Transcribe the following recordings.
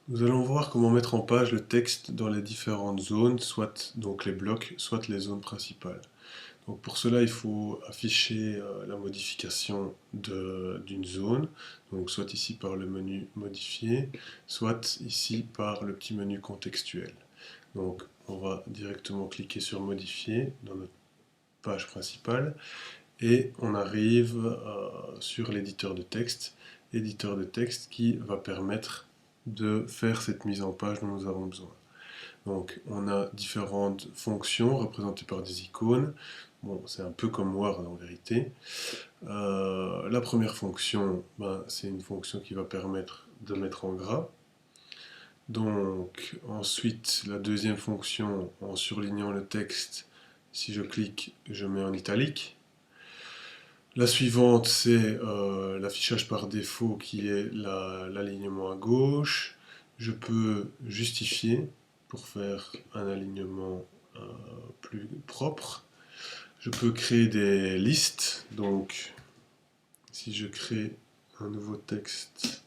Nous allons voir comment mettre en page le texte dans les différentes zones, soit donc les blocs, soit les zones principales. Donc pour cela, il faut afficher la modification d'une zone, donc soit ici par le menu modifier, soit ici par le petit menu contextuel. Donc on va directement cliquer sur modifier dans notre page principale et on arrive sur l'éditeur de texte qui va permettre de faire cette mise en page dont nous avons besoin. Donc on a différentes fonctions représentées par des icônes. Bon, c'est un peu comme Word en vérité. La première fonction, c'est une fonction qui va permettre de mettre en gras. Donc ensuite, la deuxième fonction, en surlignant le texte, si je clique, je mets en italique. La suivante, c'est l'affichage par défaut qui est l'alignement à gauche. Je peux justifier pour faire un alignement plus propre. Je peux créer des listes. Donc, si je crée un nouveau texte,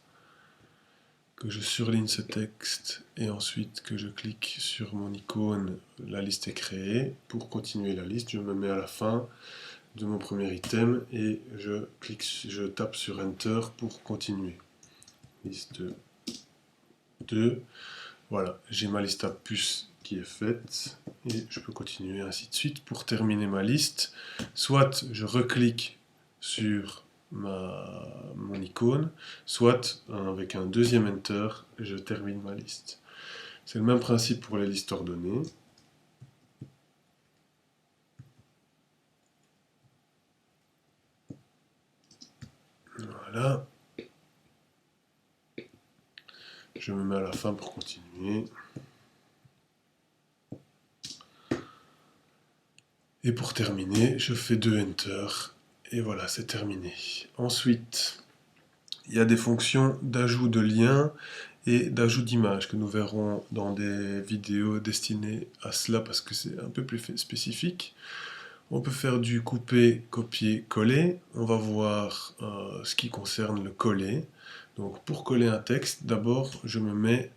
que je surligne ce texte et ensuite que je clique sur mon icône, la liste est créée. Pour continuer la liste, je me mets à la fin de mon premier item et je tape sur Enter pour continuer. Liste 2. Voilà, j'ai ma liste à puces qui est faite et je peux continuer ainsi de suite. Pour terminer ma liste, soit je reclique sur mon icône, soit avec un deuxième Enter, je termine ma liste. C'est le même principe pour les listes ordonnées. Voilà. Je me mets à la fin pour continuer. Et pour terminer, je fais 2 Enter. Et voilà, c'est terminé. Ensuite, il y a des fonctions d'ajout de liens et d'ajout d'images que nous verrons dans des vidéos destinées à cela parce que c'est un peu plus spécifique. On peut faire du couper, copier, coller. On va voir ce qui concerne le coller. Donc pour coller un texte, d'abord je me mets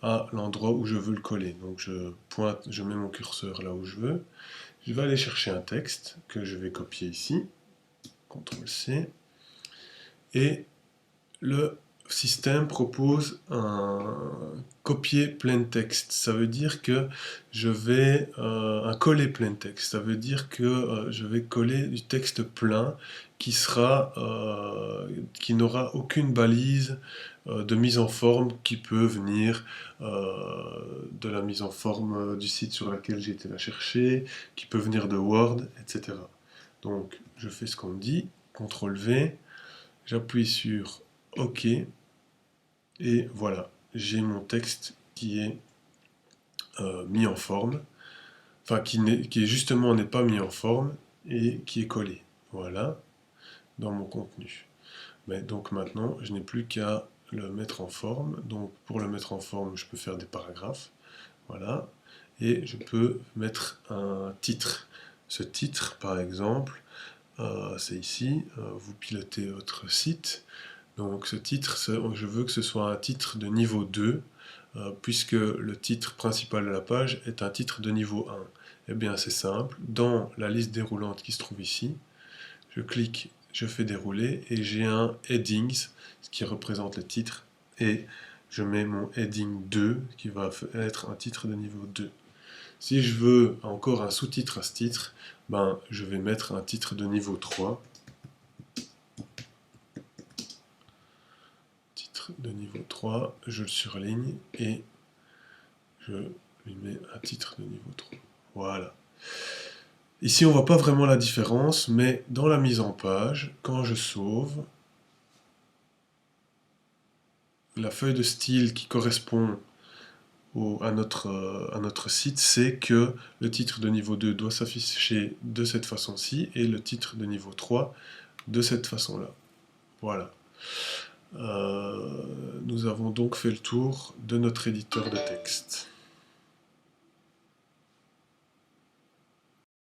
à l'endroit où je veux le coller. Donc je mets mon curseur là où je veux. Je vais aller chercher un texte que je vais copier ici. CTRL-C. Et le système propose un copier plain text. Ça veut dire que je vais un coller plain text. Ça veut dire que je vais coller du texte plein qui n'aura aucune balise de mise en forme qui peut venir de la mise en forme du site sur lequel j'ai été la chercher, qui peut venir de Word, etc. Donc je fais ce qu'on me dit, CTRL V, j'appuie sur OK, et voilà, j'ai mon texte qui est mis en forme, enfin qui justement n'est pas mis en forme et qui est collé. Voilà, dans mon contenu. Mais donc maintenant, je n'ai plus qu'à le mettre en forme. Donc pour le mettre en forme, je peux faire des paragraphes. Voilà, et je peux mettre un titre. Ce titre, par exemple, c'est ici. Vous pilotez votre site. Donc ce titre, je veux que ce soit un titre de niveau 2, puisque le titre principal de la page est un titre de niveau 1. Eh bien c'est simple, dans la liste déroulante qui se trouve ici, je clique, je fais dérouler, et j'ai un headings, ce qui représente le titre, et je mets mon heading 2, qui va être un titre de niveau 2. Si je veux encore un sous-titre à ce titre, je vais mettre un titre de niveau 3, de niveau 3, je le surligne et je lui mets un titre de niveau 3. Voilà. Ici, on ne voit pas vraiment la différence, mais dans la mise en page, quand je sauve, la feuille de style qui correspond à notre site, c'est que le titre de niveau 2 doit s'afficher de cette façon-ci et le titre de niveau 3 de cette façon-là. Voilà. Nous avons donc fait le tour de notre éditeur de texte.